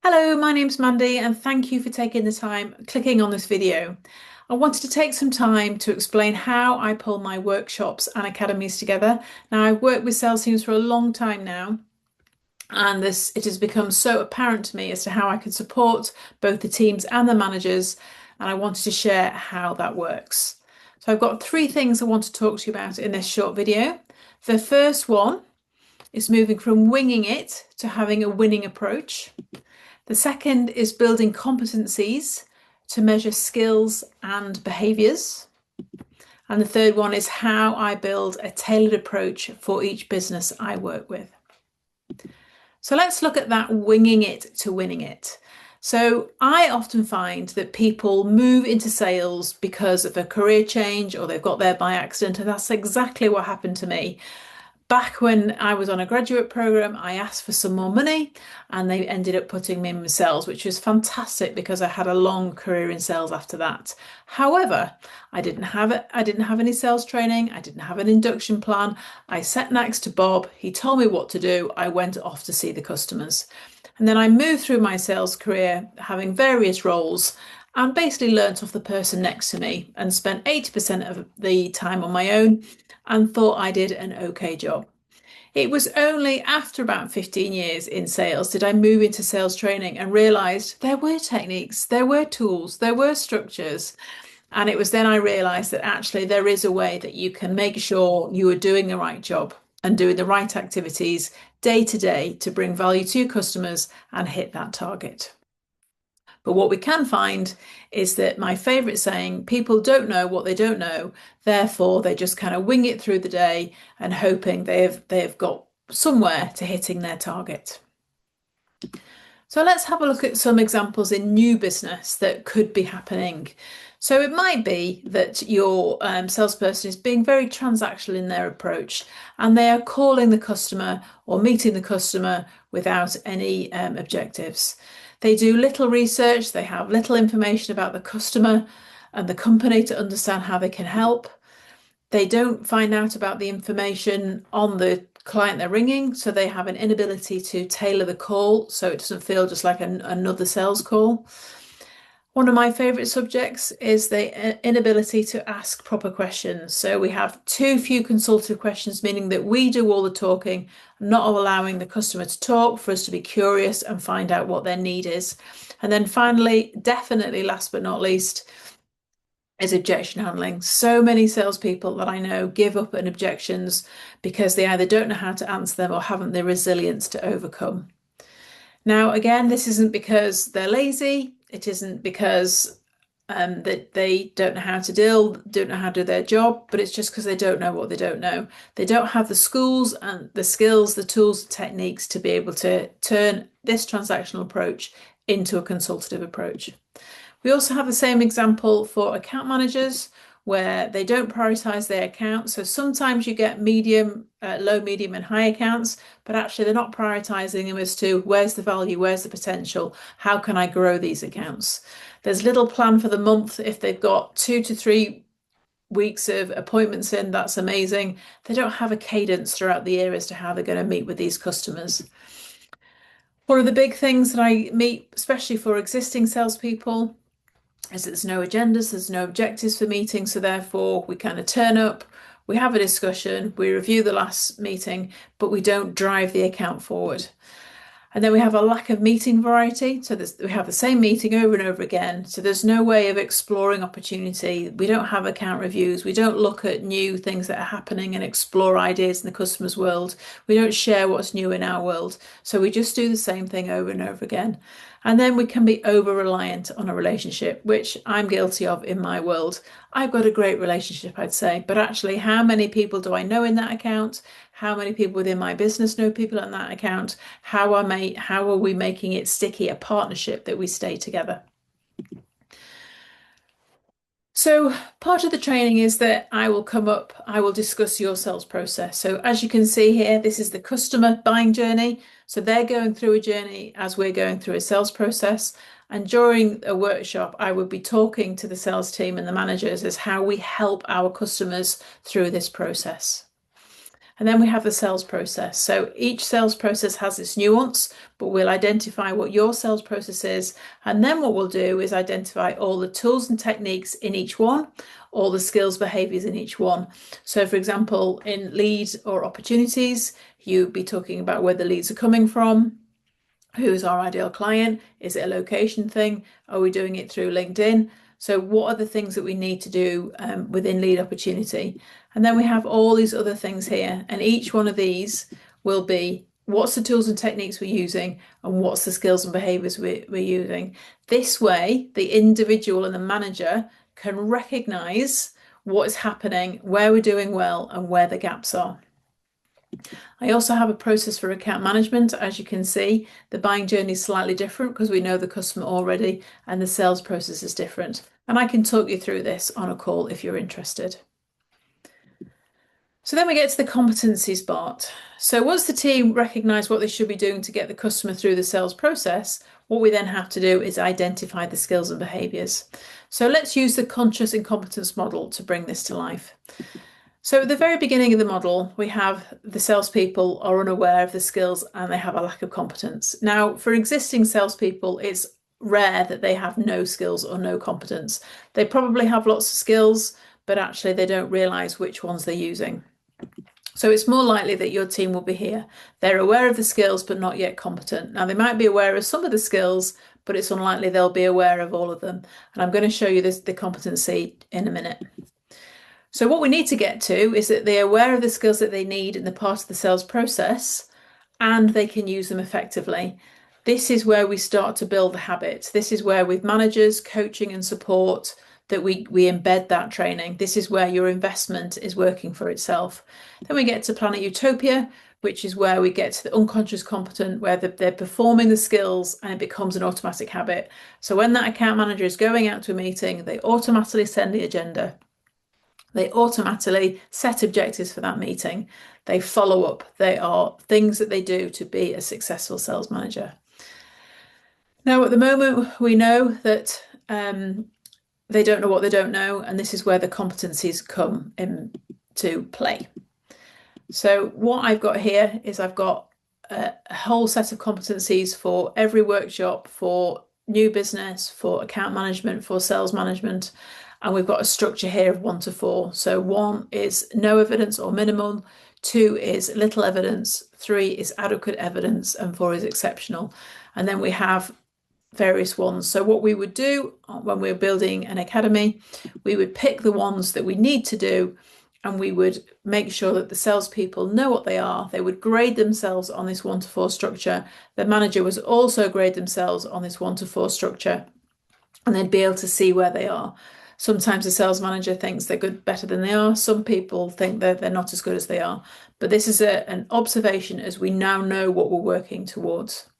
Hello, my name's Mandy, and thank you for taking the time clicking on this video. I wanted to take some time to explain how I pull my workshops and academies together. Now, I've worked with sales teams for a long time now, and it has become so apparent to me as to how I can support both the teams and the managers, and I wanted to share how that works. So I've got three things I want to talk to you about in this short video. The first one is moving from winging it to having a winning approach. The second is building competencies to measure skills and behaviours. And the third one is how I build a tailored approach for each business I work with. So let's look at that winging it to winning it. So I often find that people move into sales because of a career change or they've got there by accident. And that's exactly what happened to me. Back when I was on a graduate program, I asked for some more money and they ended up putting me in sales, which was fantastic because I had a long career in sales after that. However, I didn't have it. I didn't have any sales training. I didn't have an induction plan. I sat next to Bob. He told me what to do. I went off to see the customers. And then I moved through my sales career, having various roles, and basically learnt off the person next to me and spent 80% of the time on my own and thought I did an okay job. It was only after about 15 years in sales did I move into sales training and realised there were techniques, there were tools, there were structures. And it was then I realised that actually there is a way that you can make sure you are doing the right job and doing the right activities day to day to bring value to your customers and hit that target. But what we can find is that my favourite saying, people don't know what they don't know, therefore they just kind of wing it through the day and hoping they've got somewhere to hitting their target. So let's have a look at some examples in new business that could be happening. So it might be that your salesperson is being very transactional in their approach and they are calling the customer or meeting the customer without any objectives. They do little research, they have little information about the customer and the company to understand how they can help. They don't find out about the information on the client they're ringing, so they have an inability to tailor the call so it doesn't feel just like another sales call. One of my favourite subjects is the inability to ask proper questions. So we have too few consultative questions, meaning that we do all the talking, not allowing the customer to talk for us to be curious and find out what their need is. And then finally, definitely last but not least, is objection handling. So many salespeople that I know give up on objections because they either don't know how to answer them or haven't the resilience to overcome. Now, again, this isn't because they're lazy. It isn't because that they don't know how to don't know how to do their job, but it's just because they don't know what they don't know. They don't have the schools and the skills, the tools, the techniques to be able to turn this transactional approach into a consultative approach. We also have the same example for account managers where they don't prioritize their accounts. So sometimes you get medium, low, medium, and high accounts, but actually they're not prioritizing them as to where's the value, where's the potential, how can I grow these accounts? There's little plan for the month. If they've got 2 to 3 weeks of appointments in, that's amazing. They don't have a cadence throughout the year as to how they're going to meet with these customers. One of the big things that I meet, especially for existing salespeople, is there's no agendas, there's no objectives for meetings, so therefore we kind of turn up, we have a discussion, we review the last meeting, but we don't drive the account forward. And then we have a lack of meeting variety. So we have the same meeting over and over again. So there's no way of exploring opportunity. We don't have account reviews. We don't look at new things that are happening and explore ideas in the customer's world. We don't share what's new in our world. So we just do the same thing over and over again. And then we can be over reliant on a relationship, which I'm guilty of in my world. I've got a great relationship, I'd say, but actually, how many people do I know in that account? How many people within my business know people in that account? How are we making it sticky, a partnership that we stay together? So part of the training is that I will discuss your sales process. So as you can see here, this is the customer buying journey. So they're going through a journey as we're going through a sales process. And during a workshop, I would be talking to the sales team and the managers as how we help our customers through this process. And then we have the sales process. So each sales process has its nuance, but we'll identify what your sales process is. And then what we'll do is identify all the tools and techniques in each one, all the skills, behaviors in each one. So for example, in leads or opportunities, you'd be talking about where the leads are coming from. Who's our ideal client? Is it a location thing? Are we doing it through LinkedIn? So what are the things that we need to do within lead opportunity? And then we have all these other things here. And each one of these will be what's the tools and techniques we're using and what's the skills and behaviors we're using. This way, the individual and the manager can recognize what is happening, where we're doing well and where the gaps are. I also have a process for account management. As you can see, the buying journey is slightly different because we know the customer already and the sales process is different. And I can talk you through this on a call if you're interested. So then we get to the competencies part. So once the team recognise what they should be doing to get the customer through the sales process, what we then have to do is identify the skills and behaviours. So let's use the conscious incompetence model to bring this to life. So at the very beginning of the model, we have the salespeople are unaware of the skills and they have a lack of competence. Now, for existing salespeople, it's rare that they have no skills or no competence. They probably have lots of skills, but actually they don't realise which ones they're using. So it's more likely that your team will be here. They're aware of the skills, but not yet competent. Now, they might be aware of some of the skills, but it's unlikely they'll be aware of all of them. And I'm going to show you the competency in a minute. So what we need to get to is that they're aware of the skills that they need in the part of the sales process and they can use them effectively. This is where we start to build the habits. This is where with managers, coaching and support that we embed that training. This is where your investment is working for itself. Then we get to Planet Utopia, which is where we get to the unconscious competent, where they're performing the skills and it becomes an automatic habit. So when that account manager is going out to a meeting, they automatically send the agenda. They automatically set objectives for that meeting. They follow up. They are things that they do to be a successful sales manager. Now, at the moment, we know that they don't know what they don't know, and this is where the competencies come into play. So what I've got here is I've got a whole set of competencies for every workshop, for new business, for account management, for sales management. And we've got a structure here of 1 to 4. So 1 is no evidence or minimal, 2 is little evidence, 3 is adequate evidence, and 4 is exceptional. And then we have various ones. So what we would do when we're building an academy, we would pick the ones that we need to do, and we would make sure that the salespeople know what they are. They would grade themselves on this 1 to 4 structure. The manager was also grade themselves on this 1 to 4 structure, and they'd be able to see where they are. Sometimes the sales manager thinks they're good, better than they are. Some people think that they're not as good as they are. But this is an observation as we now know what we're working towards.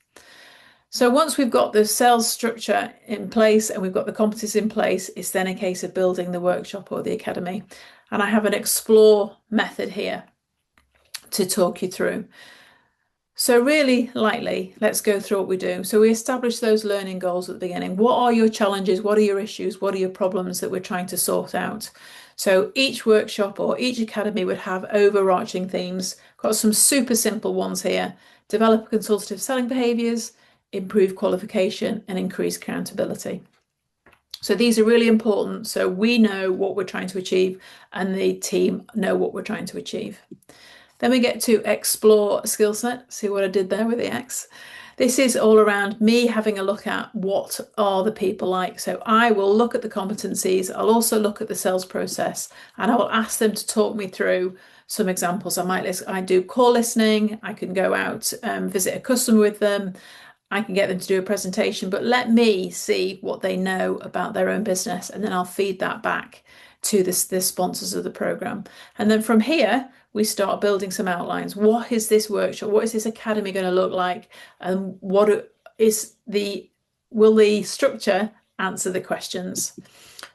So once we've got the sales structure in place and we've got the competencies in place, it's then a case of building the workshop or the academy. And I have an explore method here to talk you through. So really lightly, let's go through what we do. So we establish those learning goals at the beginning. What are your challenges? What are your issues? What are your problems that we're trying to sort out? So each workshop or each academy would have overarching themes. Got some super simple ones here. Develop consultative selling behaviours, improve qualification and increase accountability. So these are really important. So we know what we're trying to achieve and the team know what we're trying to achieve. Then we get to explore skill set. See what I did there with the X? This is all around me having a look at what are the people like. So I will look at the competencies. I'll also look at the sales process and I will ask them to talk me through some examples. I do call listening. I can go out and visit a customer with them. I can get them to do a presentation, but let me see what they know about their own business and then I'll feed that back to the sponsors of the program. And then from here, we start building some outlines. What is this workshop? What is this academy going to look like? And will the structure answer the questions?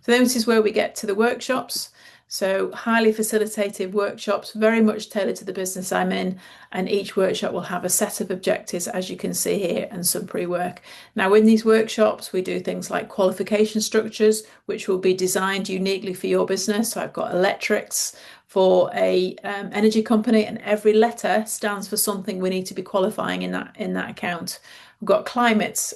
So this is where we get to the workshops. So highly facilitated workshops, very much tailored to the business I'm in, and each workshop will have a set of objectives, as you can see here, and some pre-work. Now, in these workshops, we do things like qualification structures, which will be designed uniquely for your business. So I've got electrics for a energy company, and every letter stands for something we need to be qualifying in that account. We've got climates,